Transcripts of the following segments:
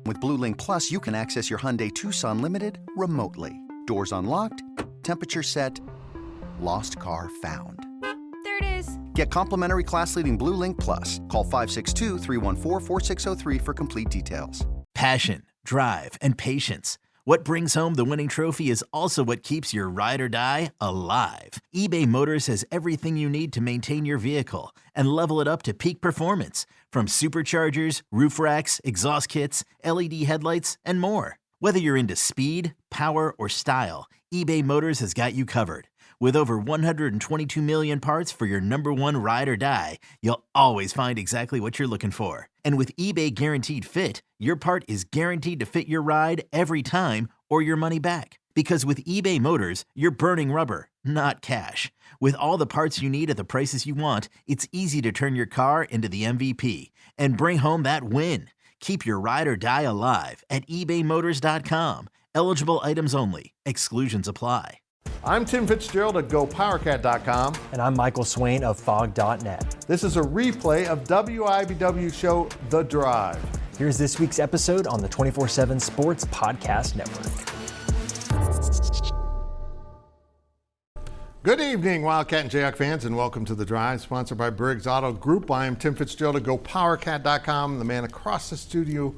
With Blue Link Plus, you can access your Hyundai Tucson Limited remotely. Doors unlocked, temperature set, lost car found. There it is. Get complimentary class-leading Blue Link Plus. Call 562-314-4603 for complete details. Passion, drive, and patience. What brings home the winning trophy is also what keeps your ride or die alive. eBay Motors has everything you need to maintain your vehicle and level it up to peak performance. From superchargers, roof racks, exhaust kits, LED headlights, and more. Whether you're into speed, power, or style, eBay Motors has got you covered. With over 122 million parts for your number one ride or die, you'll always find exactly what you're looking for. And with eBay Guaranteed Fit, your part is guaranteed to fit your ride every time or your money back. Because with eBay Motors, you're burning rubber, not cash. With all the parts you need at the prices you want, it's easy to turn your car into the MVP and bring home that win. Keep your ride or die alive at ebaymotors.com. Eligible items only. Exclusions apply. I'm Tim Fitzgerald at GoPowerCat.com. And I'm Michael Swain of Fog.net. This is a replay of WIBW show The Drive. Here's this week's episode on the 24/7 Sports Podcast Network. Good evening, Wildcat and Jayhawk fans, and welcome to The Drive, sponsored by Briggs Auto Group. I am Tim Fitzgerald at GoPowerCat.com. The man across the studio,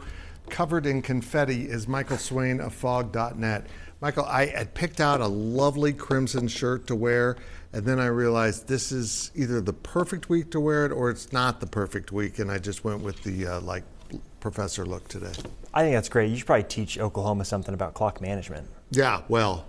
covered in confetti, is Michael Swain of Fog.net. Michael, I had picked out a lovely crimson shirt to wear, and then I realized this is either the perfect week to wear it or it's not the perfect week, and I just went with the professor look today. I think that's great. You should probably teach Oklahoma something about clock management. Yeah, well,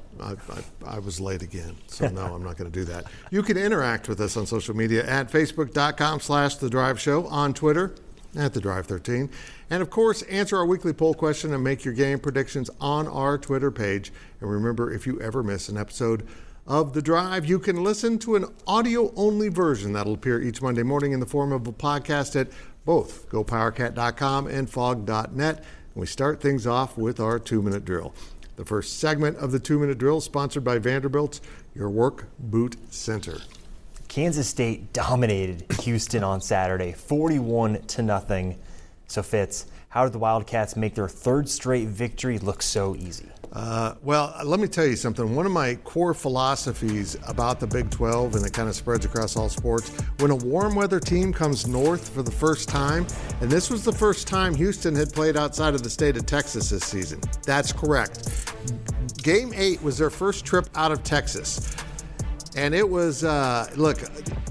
I was late again, so no, I'm not going to do that. You can interact with us on social media at facebook.com/The Drive Show, on Twitter at The Drive 13. And of course, answer our weekly poll question and make your game predictions on our Twitter page. And remember, if you ever miss an episode of The Drive, you can listen to an audio-only version that'll appear each Monday morning in the form of a podcast at both GoPowerCat.com and Fog.net. And we start things off with our 2-minute drill. The first segment of the 2-minute drill is sponsored by Vanderbilt's Your Work Boot Center. Kansas State dominated Houston on Saturday, 41-0. So Fitz, how did the Wildcats make their third straight victory look so easy? Well, let me tell you something. One of my core philosophies about the Big 12, and it kind of spreads across all sports, when a warm weather team comes north for the first time, and this was the first time Houston had played outside of the state of Texas this season. That's correct. Game 8 was their first trip out of Texas. And it was, look,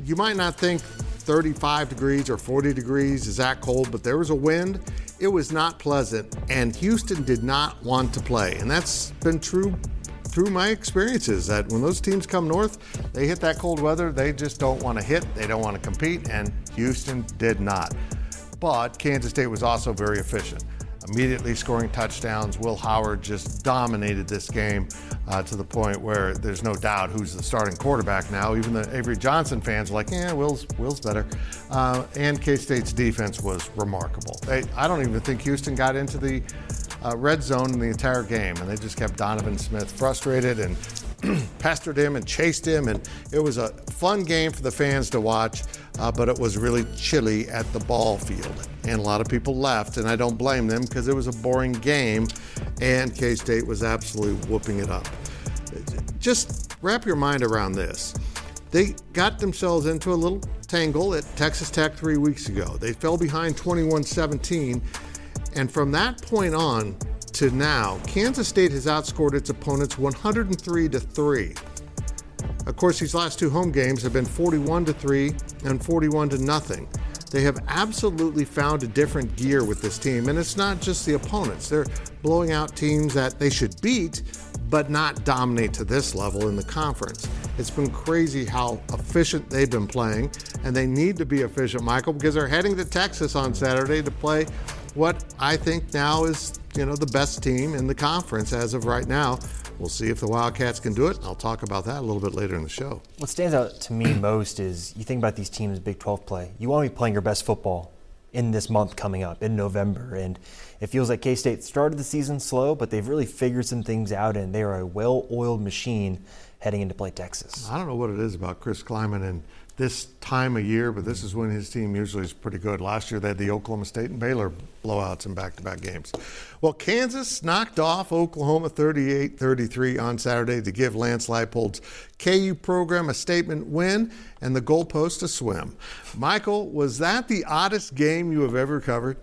you might not think 35 degrees or 40 degrees is that cold, but there was a wind. It was not pleasant, and Houston did not want to play. And that's been true through my experiences, that when those teams come north, they hit that cold weather, they just don't want to hit, they don't want to compete, and Houston did not. But Kansas State was also very efficient, immediately scoring touchdowns. Will Howard just dominated this game to the point where there's no doubt who's the starting quarterback now. Even the Avery Johnson fans are like, yeah, Will's better. And K-State's defense was remarkable. I don't even think Houston got into the red zone in the entire game, and they just kept Donovan Smith frustrated and pestered him and chased him, and it was a fun game for the fans to watch, but it was really chilly at the ball field, and a lot of people left, and I don't blame them because it was a boring game, and K-State was absolutely whooping it up. Just wrap your mind around this. They got themselves into a little tangle at Texas Tech 3 weeks ago. They fell behind 21-17, and from that point on to now, Kansas State has outscored its opponents 103-3. Of course, these last two home games have been 41-3 and 41-0. They have absolutely found a different gear with this team, and it's not just the opponents. They're blowing out teams that they should beat, but not dominate to this level in the conference. It's been crazy how efficient they've been playing, and they need to be efficient, Michael, because they're heading to Texas on Saturday to play what I think now is, the best team in the conference as of right now. We'll see if the Wildcats can do it. I'll talk about that a little bit later in the show. What stands out to me most is you think about these teams Big 12 play. You want to be playing your best football in this month coming up, in November. And it feels like K-State started the season slow, but they've really figured some things out, and they are a well-oiled machine heading into play Texas. I don't know what it is about Chris Kleiman and this time of year, but this is when his team usually is pretty good. Last year they had the Oklahoma State and Baylor blowouts in back-to-back games. Well, Kansas knocked off Oklahoma 38-33 on Saturday to give Lance Leipold's KU program a statement win and the goalpost a swim. Michael, was that the oddest game you have ever covered?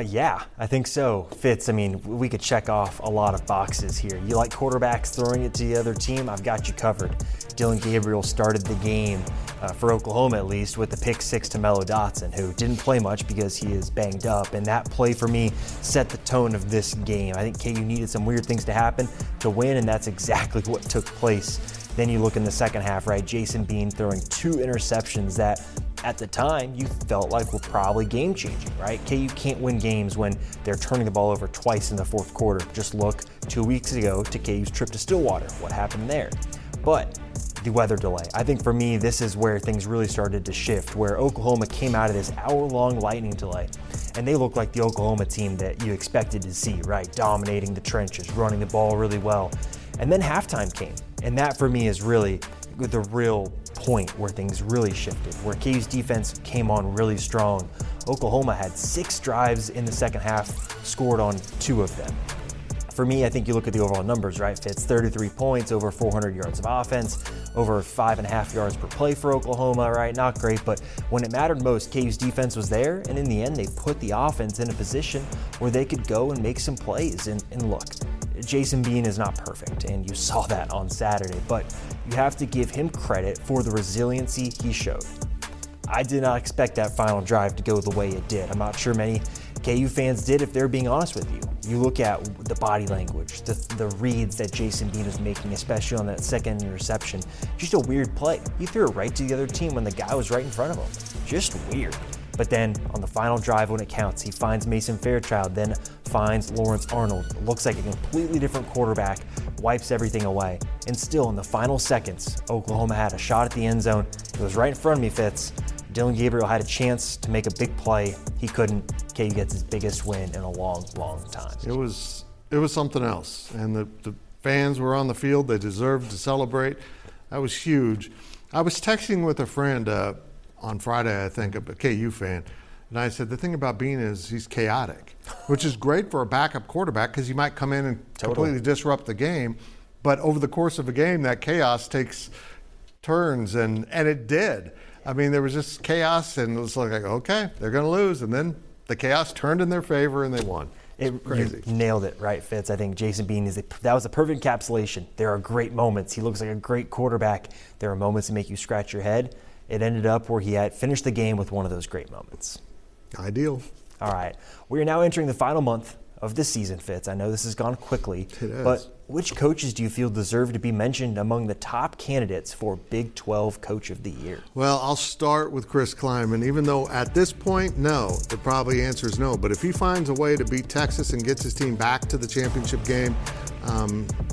Yeah, I think so. Fitz, I mean, we could check off a lot of boxes here. You like quarterbacks throwing it to the other team? I've got you covered. Dylan Gabriel started the game, for Oklahoma at least, with the pick 6 to Mello Dotson, who didn't play much because he is banged up. And that play for me set the tone of this game. I think KU needed some weird things to happen to win, and that's exactly what took place. Then you look in the second half, right? Jason Bean throwing 2 interceptions that at the time you felt like were probably game-changing, right? KU can't win games when they're turning the ball over twice in the fourth quarter. Just look 2 weeks ago to KU's trip to Stillwater. What happened there? But the weather delay. I think for me, this is where things really started to shift, where Oklahoma came out of this hour-long lightning delay, and they looked like the Oklahoma team that you expected to see, right? Dominating the trenches, running the ball really well. And then halftime came, and that for me is really the real point where things really shifted, where KU's defense came on really strong. Oklahoma had 6 drives in the second half, scored on 2 of them. For me, I think you look at the overall numbers, right? Fitz, 33 points, over 400 yards of offense, over 5.5 yards per play for Oklahoma, right? Not great, but when it mattered most, KU's defense was there, and in the end, they put the offense in a position where they could go and make some plays. And look, Jason Bean is not perfect, and you saw that on Saturday, but you have to give him credit for the resiliency he showed. I did not expect that final drive to go the way it did. I'm not sure many KU fans did, if they're being honest with you. You look at the body language, the reads that Jason Bean was making, especially on that second interception. Just a weird play. He threw it right to the other team when the guy was right in front of him. Just weird. But then on the final drive when it counts, he finds Mason Fairchild, then finds Lawrence Arnold. It looks like a completely different quarterback, wipes everything away. And still in the final seconds, Oklahoma had a shot at the end zone. It was right in front of me, Fitz. Dylan Gabriel had a chance to make a big play. He couldn't. KU gets his biggest win in a long, long time. It was something else. And the fans were on the field. They deserved to celebrate. That was huge. I was texting with a friend on Friday, I think, a KU fan. And I said, the thing about Bean is he's chaotic, which is great for a backup quarterback because he might come in and completely disrupt the game. But over the course of a game, that chaos takes turns, and it did. I mean, there was just chaos, and it was like, okay, they're going to lose. And then the chaos turned in their favor, and they won. Crazy. You nailed it, right, Fitz? I think Jason Bean that was a perfect encapsulation. There are great moments. He looks like a great quarterback. There are moments that make you scratch your head. It ended up where he had finished the game with one of those great moments. Ideal. All right. We are now entering the final month of this season, Fitz. I know this has gone quickly, but which coaches do you feel deserve to be mentioned among the top candidates for Big 12 Coach of the Year? Well, I'll start with Chris Klieman, even though at this point, no, the probably answer is no. But if he finds a way to beat Texas and gets his team back to the championship game,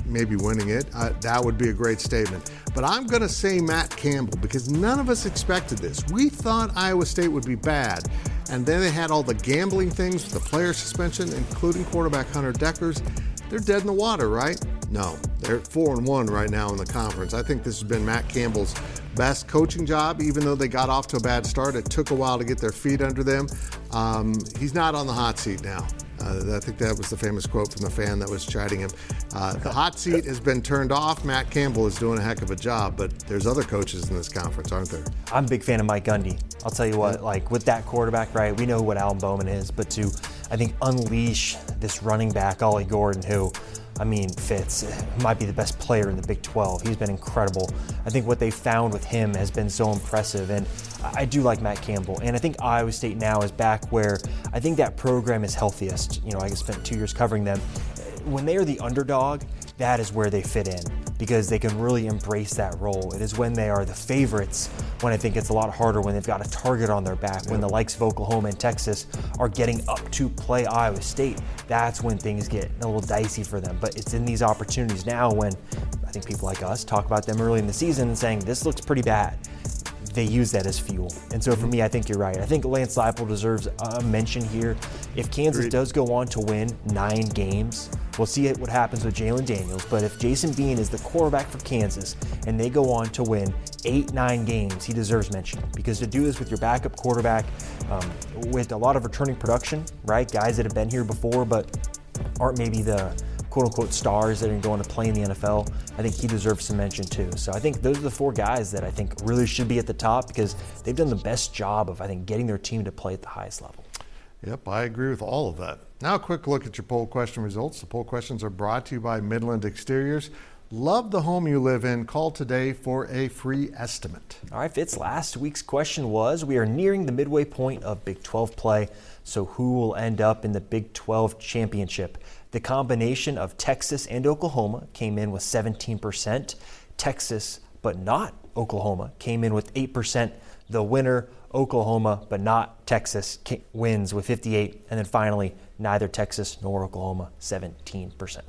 maybe winning it, that would be a great statement. But I'm going to say Matt Campbell because none of us expected this. We thought Iowa State would be bad. And then they had all the gambling things with the player suspension, including quarterback Hunter Deckers. They're dead in the water, right? No, they're 4-1 right now in the conference. I think this has been Matt Campbell's best coaching job, even though they got off to a bad start. It took a while to get their feet under them. He's not on the hot seat now. I think that was the famous quote from the fan that was chiding him. The hot seat has been turned off. Matt Campbell is doing a heck of a job, but there's other coaches in this conference, aren't there? I'm a big fan of Mike Gundy. I'll tell you what, like with that quarterback, right, we know what Alan Bowman is, but to, I think, unleash this running back, Ollie Gordon, who, I mean, Fitz might be the best player in the Big 12. He's been incredible. I think what they found with him has been so impressive, and I do like Matt Campbell. And I think Iowa State now is back where I think that program is healthiest. You know, I spent 2 years covering them. When they are the underdog, that is where they fit in because they can really embrace that role. It is when they are the favorites when I think it's a lot harder when they've got a target on their back, when the likes of Oklahoma and Texas are getting up to play Iowa State. That's when things get a little dicey for them. But it's in these opportunities now when I think people like us talk about them early in the season and saying, this looks pretty bad. They use that as fuel. And so for me, I think you're right. I think Lance Leipold deserves a mention here. If Kansas does go on to win 9 games, We'll see what happens with Jalen Daniels, but if Jason Bean is the quarterback for Kansas and they go on to win 8-9 games, he deserves mention. Because to do this with your backup quarterback, with a lot of returning production, right? Guys that have been here before but aren't maybe the quote-unquote stars that are going to play in the NFL, I think he deserves some mention too. So I think those are the 4 guys that I think really should be at the top because they've done the best job of, I think, getting their team to play at the highest level. Yep, I agree with all of that. Now a quick look at your poll question results. The poll questions are brought to you by Midland Exteriors. Love the home you live in. Call today for a free estimate. All right, Fitz, last week's question was, we are nearing the midway point of Big 12 play, so who will end up in the Big 12 championship? The combination of Texas and Oklahoma came in with 17%. Texas, but not Oklahoma, came in with 8%. The winner, Oklahoma, but not Texas, wins with 58%. And then finally, neither Texas nor Oklahoma, 17%.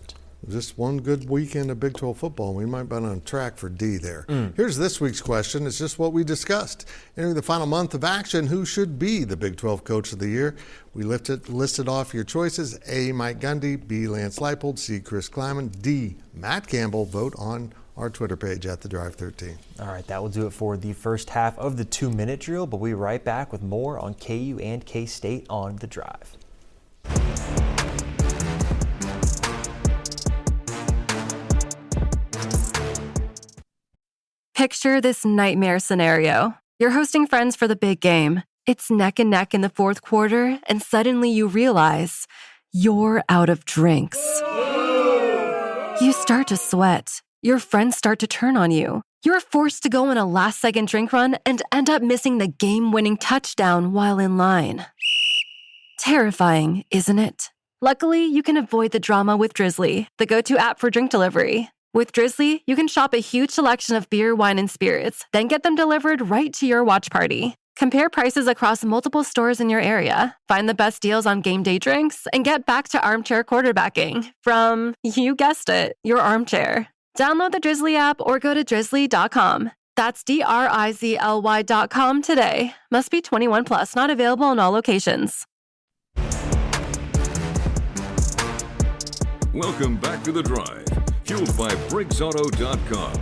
Just one good weekend of Big 12 football. We might be on track for D there. Here's this week's question. It's just what we discussed. Entering the final month of action, who should be the Big 12 Coach of the Year? We listed off your choices. A, Mike Gundy. B, Lance Leipold. C, Chris Kleiman. D, Matt Campbell. Vote on our Twitter page at The Drive 13. All right, that will do it for the first half of the 2-minute drill, but we'll be right back with more on KU and K-State on The Drive. Picture this nightmare scenario. You're hosting friends for the big game. It's neck and neck in the fourth quarter, and suddenly you realize you're out of drinks. You start to sweat. Your friends start to turn on you. You're forced to go on a last-second drink run and end up missing the game-winning touchdown while in line. Terrifying, isn't it? Luckily, you can avoid the drama with Drizzly, the go-to app for drink delivery. With Drizzly, you can shop a huge selection of beer, wine, and spirits, then get them delivered right to your watch party. Compare prices across multiple stores in your area, find the best deals on game day drinks, and get back to armchair quarterbacking from, you guessed it, your armchair. Download the Drizzly app or go to drizzly.com. That's DRIZLY.com today. Must be 21 plus, not available in all locations. Welcome back to The Drive, fueled by BriggsAuto.com.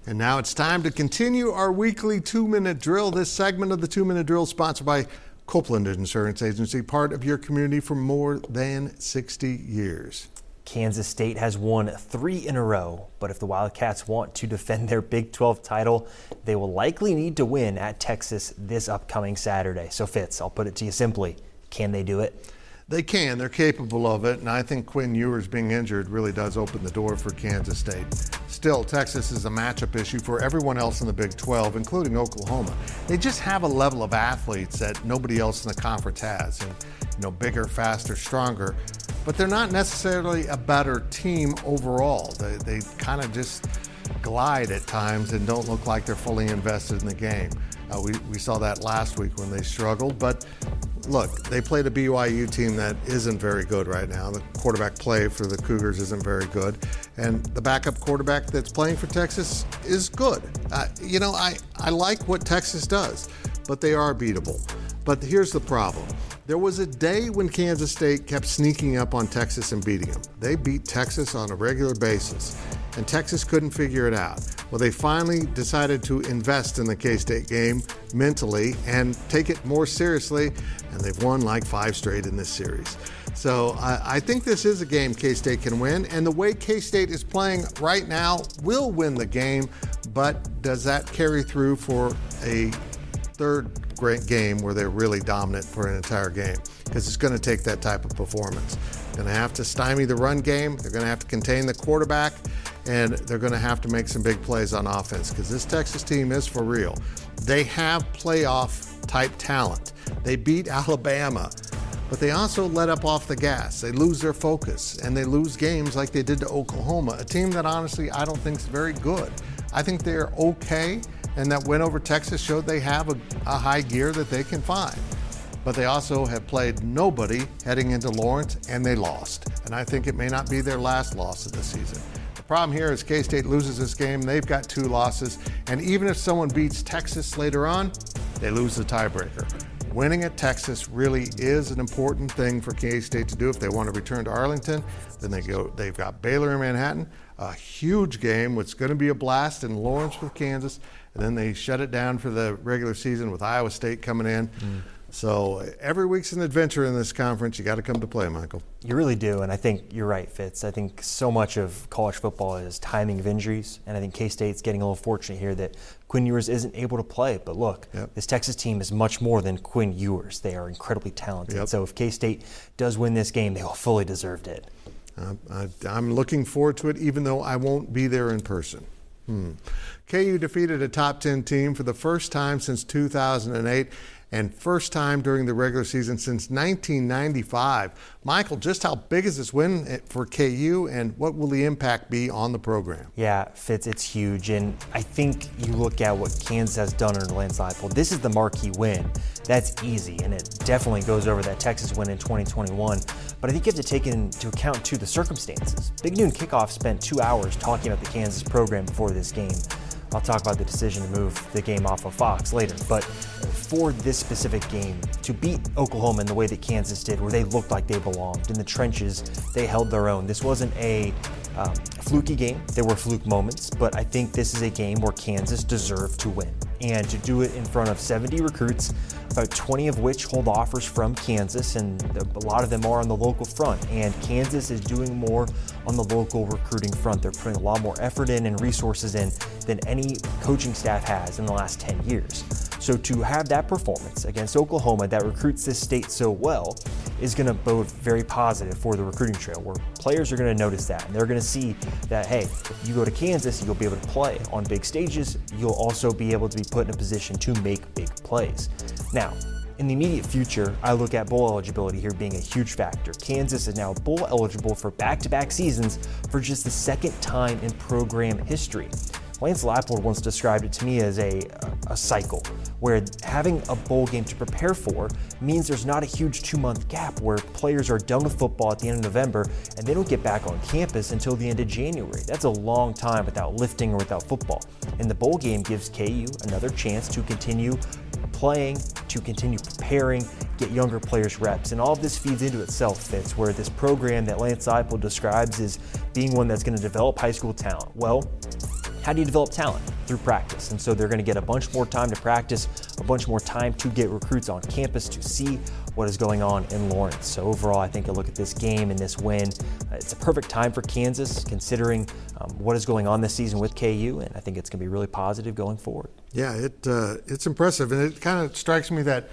And now it's time to continue our weekly 2-minute drill. This segment of the 2-minute drill is sponsored by Copeland Insurance Agency, part of your community for more than 60 years. Kansas State has won 3 in a row, but if the Wildcats want to defend their Big 12 title, they will likely need to win at Texas this upcoming Saturday. So Fitz, I'll put it to you simply, can they do it? They can. They're capable of it, and I think Quinn Ewers being injured really does open the door for Kansas State. Still, Texas is a matchup issue for everyone else in the Big 12, including Oklahoma. They just have a level of athletes that nobody else in the conference has, and bigger, faster, stronger. But they're not necessarily a better team overall. They kind of just glide at times and don't look like they're fully invested in the game. We saw that last week when they struggled, but look, they played a BYU team that isn't very good right now. The quarterback play for the Cougars isn't very good. And the backup quarterback that's playing for Texas is good. I like what Texas does, but they are beatable. But here's the problem. There was a day when Kansas State kept sneaking up on Texas and beating them. They beat Texas on a regular basis, and Texas couldn't figure it out. Well, they finally decided to invest in the K-State game mentally and take it more seriously, and they've won like 5 straight in this series. So I think this is a game K-State can win, and the way K-State is playing right now will win the game, but does that carry through for a third great game where they're really dominant for an entire game? Because it's going to take that type of performance. They're going to have to stymie the run game. They're going to have to contain the quarterback, and they're going to have to make some big plays on offense because this Texas team is for real. They have playoff-type talent. They beat Alabama, but they also let up off the gas. They lose their focus, and they lose games like they did to Oklahoma, a team that honestly I don't think is very good. I think they're okay, and that win over Texas showed they have a high gear that they can find. But they also have played nobody heading into Lawrence, and they lost. And I think it may not be their last loss of the season. The problem here is K-State loses this game. They've got 2 losses. And even if someone beats Texas later on, they lose the tiebreaker. winning at Texas really is an important thing for K-State to do. If they want to return to Arlington, then they've got Baylor in Manhattan, a huge game, which is going to be a blast in Lawrence with Kansas, and then they shut it down for the regular season with Iowa State coming in. So every week's an adventure in this conference. You got to come to play, Michael. You really do, and I think you're right, Fitz. I think so much of college football is timing of injuries, and I think K-State's getting a little fortunate here that Quinn Ewers isn't able to play. But look, This Texas team is much more than Quinn Ewers. They are incredibly talented. So if K-State does win this game, they will fully deserved it. I'm looking forward to it, even though I won't be there in person. KU defeated a top 10 team for the first time since 2008 and first time during the regular season since 1995. Michael, just how big is this win for KU, and what will the impact be on the program? Yeah, Fitz, it's huge, and I think you look at what Kansas has done under Lance Leipold. This is the marquee win. That's easy, and it definitely goes over that Texas win in 2021. But I think you have to take into account, too, the circumstances. Big Noon Kickoff spent 2 hours talking about the Kansas program before this game. I'll talk about the decision to move the game off of Fox later. But for this specific game, to beat Oklahoma in the way that Kansas did, where they looked like they belonged in the trenches, they held their own. This wasn't a fluky game. There were fluke moments, but I think this is a game where Kansas deserved to win. And to do it in front of 70 recruits, about 20 of which hold offers from Kansas, and a lot of them are on the local front. And Kansas is doing more on the local recruiting front. They're putting a lot more effort in and resources in than any coaching staff has in the last 10 years. So to have that performance against Oklahoma that recruits this state so well is going to bode very positive for the recruiting trail, where players are going to notice that, and they're going to see that, hey, if you go to Kansas, you'll be able to play on big stages. You'll also be able to be put in a position to make big plays. Now, in the immediate future, I look at bowl eligibility here being a huge factor. Kansas is now bowl eligible for back-to-back seasons for just the second time in program history. Lance Leipold once described it to me as a cycle, where having a bowl game to prepare for means there's not a huge 2-month gap where players are done with football at the end of November and they don't get back on campus until the end of January. That's a long time without lifting or without football. And the bowl game gives KU another chance to continue playing, to continue preparing, get younger players reps. And all of this feeds into itself, Fitz, where this program that Lance Leipold describes as being one that's going to develop high school talent. Well, how do you develop talent? Through practice. And so they're going to get a bunch more time to practice, a bunch more time to get recruits on campus to see what is going on in Lawrence. So overall, I think a look at this game and this win, it's a perfect time for Kansas considering what is going on this season with KU, and I think it's going to be really positive going forward. Yeah, it's impressive, and it kind of strikes me that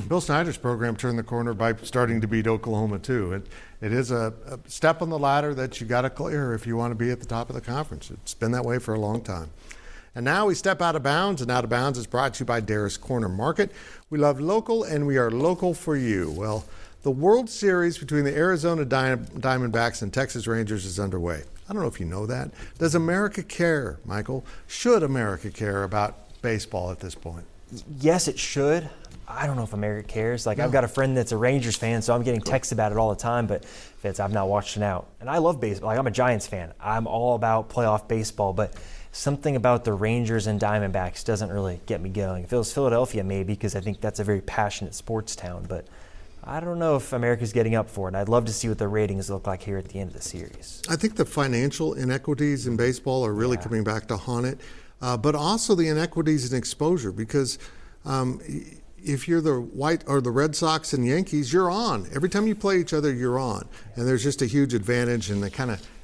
Bill Snyder's program turned the corner by starting to beat Oklahoma too. It is a step on the ladder that you got to clear if you want to be at the top of the conference. It's been that way for a long time. And now we step out of bounds, and Out of Bounds is brought to you by Darris Corner Market. We love local, and we are local for you. Well, the World Series between the Arizona Diamondbacks and Texas Rangers is underway. I don't know if you know that. Does America care, Michael? Should America care about baseball at this point? Yes, it should. I don't know if America cares. I've got a friend that's a Rangers fan, so I'm getting texts about it all the time, but Fitz, I've not watched it out. And I love baseball. I'm a Giants fan. I'm all about playoff baseball, but something about the Rangers and Diamondbacks doesn't really get me going. If it was Philadelphia, maybe, because I think that's a very passionate sports town, but I don't know if America's getting up for it. I'd love to see what the ratings look like here at the end of the series. I think the financial inequities in baseball are really coming back to haunt it, but also the inequities in exposure, because if you're the White or the Red Sox and Yankees, you're on. Every time you play each other, you're on. And there's just a huge advantage, and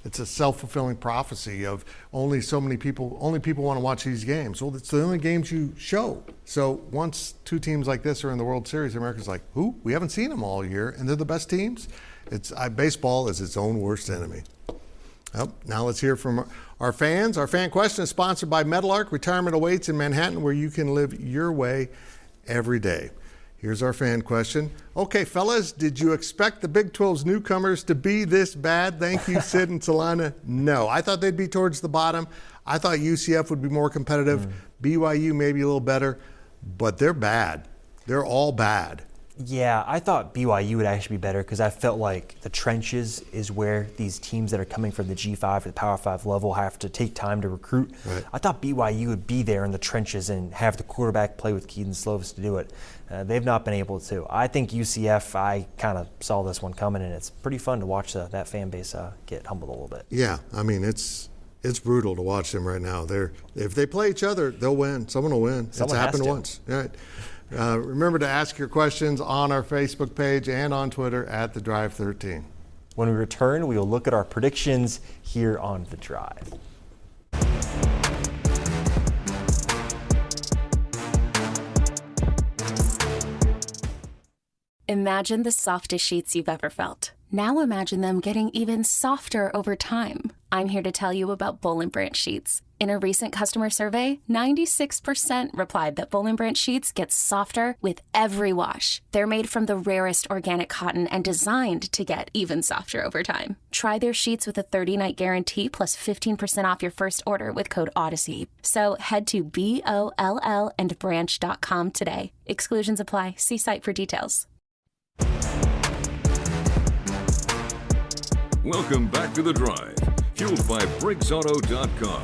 it's a self-fulfilling prophecy of only people want to watch these games. Well, it's the only games you show. So once two teams like this are in the World Series, America's like, who? We haven't seen them all year, and they're the best teams? Baseball is its own worst enemy. Oh, now let's hear from our fans. Our fan question is sponsored by Meadowlark. Retirement awaits in Manhattan, where you can live your way every day. Here's our fan question. Okay, fellas, did you expect the Big 12's newcomers to be this bad? Thank you, Sid and Solana. No, I thought they'd be towards the bottom. I thought UCF would be more competitive. BYU maybe a little better, but they're bad. They're all bad. Yeah, I thought BYU would actually be better because I felt like the trenches is where these teams that are coming from the G5 or the Power 5 level have to take time to recruit. Right. I thought BYU would be there in the trenches and have the quarterback play with Keaton Slovis to do it. They've not been able to. I think UCF, I kind of saw this one coming, and it's pretty fun to watch that fan base get humbled a little bit. Yeah, I mean, it's brutal to watch them right now. If they play each other, they'll win. Someone will win. Someone it's happened has to. once. Right. Remember to ask your questions on our Facebook page and on Twitter at The Drive 13. When we return, we will look at our predictions here on The Drive. Imagine the softest sheets you've ever felt. Now imagine them getting even softer over time. I'm here to tell you about Boll & Branch sheets. In a recent customer survey, 96% replied that Boll & Branch sheets get softer with every wash. They're made from the rarest organic cotton and designed to get even softer over time. Try their sheets with a 30-night guarantee plus 15% off your first order with code Odyssey. So head to BOLLandbranch.com today. Exclusions apply. See site for details. Welcome back to The Drive, fueled by BriggsAuto.com.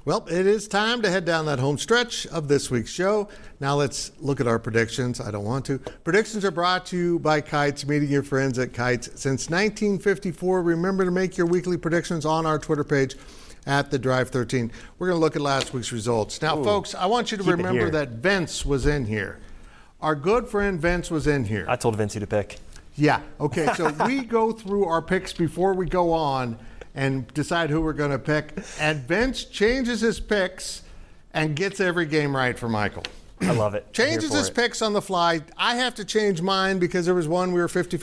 Well, it is time to head down that home stretch of this week's show. Now let's look at our predictions. I don't want to. Predictions are brought to you by Kites, meeting your friends at Kites. Since 1954, remember to make your weekly predictions on our Twitter page at The Drive 13. We're going to look at last week's results. Now, folks, I want you to remember that Vince was in here. Our good friend Vince was in here. I told Vince who to pick. Yeah, okay, so we go through our picks before we go on and decide who we're going to pick. And Vince changes his picks and gets every game right for Michael. I love it. Changes his picks on the fly. I have to change mine because there was one we were 50.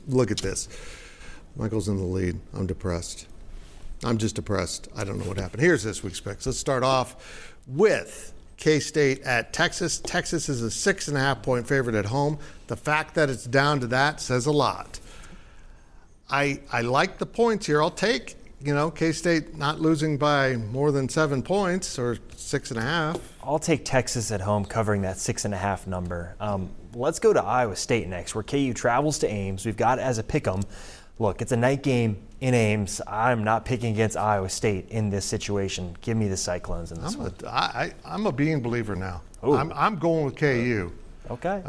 Look at this. Michael's in the lead. I'm depressed. I'm just depressed. I don't know what happened. Here's this week's picks. Let's start off with K-State at Texas. Texas is a 6.5-point favorite at home. The fact that it's down to that says a lot. I like the points here. I'll take, K-State not losing by more than 7 points or 6.5. I'll take Texas at home covering that 6.5 number. Let's go to Iowa State next, where KU travels to Ames. We've got it as a pick'em. Look, it's a night game in Ames. I'm not picking against Iowa State in this situation. Give me the Cyclones in this one. I'm a being believer now. I'm going with KU. Okay.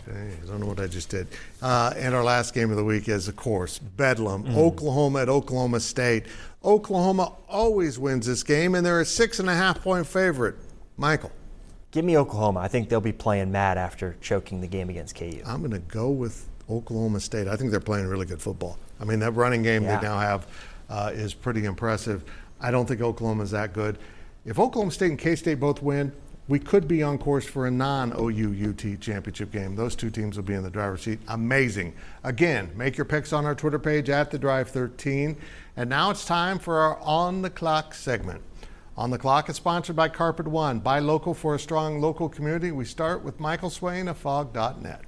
I don't know what I just did. And our last game of the week is, of course, Bedlam. Oklahoma at Oklahoma State. Oklahoma always wins this game, and they're a 6.5-point favorite. Michael. Give me Oklahoma. I think they'll be playing mad after choking the game against KU. I'm going to go with Oklahoma State. I think they're playing really good football. I mean, that running game they now have is pretty impressive. I don't think Oklahoma's that good. If Oklahoma State and K-State both win, we could be on course for a non-OU-UT championship game. Those two teams will be in the driver's seat. Amazing. Again, make your picks on our Twitter page at The Drive 13. And now it's time for our On the Clock segment. On the Clock is sponsored by Carpet One. Buy local for a strong local community. We start with Michael Swain of Fog.net.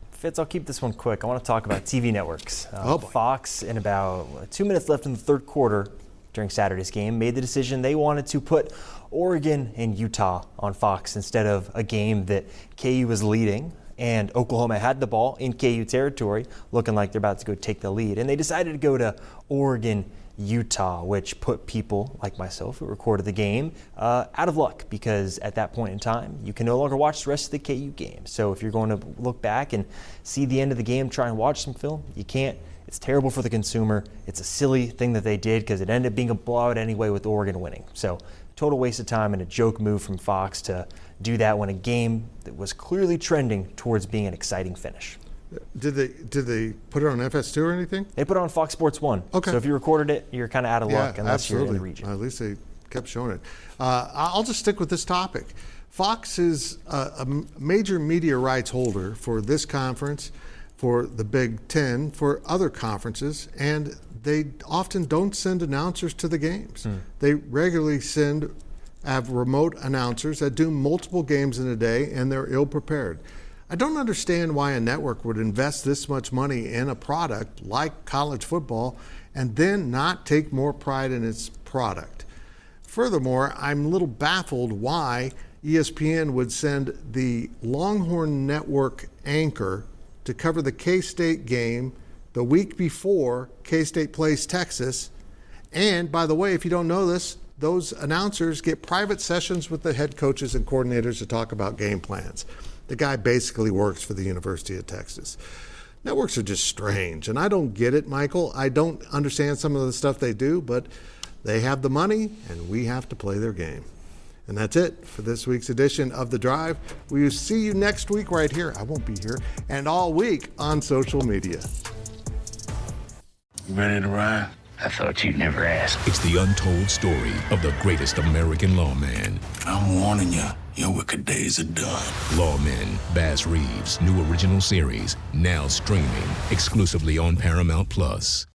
Fitz, I'll keep this one quick. I want to talk about TV networks. Boy. Fox, in about 2 minutes left in the third quarter during Saturday's game, made the decision they wanted to put Oregon and Utah on Fox instead of a game that KU was leading and Oklahoma had the ball in KU territory, looking like they're about to go take the lead. And they decided to go to Oregon, Utah, which put people like myself who recorded the game out of luck, because at that point in time, you can no longer watch the rest of the KU game. So if you're going to look back and see the end of the game, try and watch some film, you can't. It's terrible for the consumer. It's a silly thing that they did because it ended up being a blowout anyway with Oregon winning. So total waste of time and a joke move from Fox to do that when a game that was clearly trending towards being an exciting finish. Did they put it on FS2 or anything? They put it on Fox Sports 1. Okay. So if you recorded it, you're kind of out of luck unless you're in the region. At least they kept showing it. I'll just stick with this topic. Fox is a major media rights holder for this conference, for the Big Ten, for other conferences, and they often don't send announcers to the games. They regularly have remote announcers that do multiple games in a day, and they're ill-prepared. I don't understand why a network would invest this much money in a product like college football and then not take more pride in its product. Furthermore, I'm a little baffled why ESPN would send the Longhorn Network anchor to cover the K-State game the week before K-State plays Texas. And by the way, if you don't know this, those announcers get private sessions with the head coaches and coordinators to talk about game plans. The guy basically works for the University of Texas. Networks are just strange, and I don't get it, Michael. I don't understand some of the stuff they do, but they have the money, and we have to play their game. And that's it for this week's edition of The Drive. We will see you next week right here. I won't be here. And all week on social media. You ready to ride? I thought you'd never ask. It's the untold story of the greatest American lawman. I'm warning you, your wicked days are done. Lawmen, Bass Reeves' new original series, now streaming exclusively on Paramount+.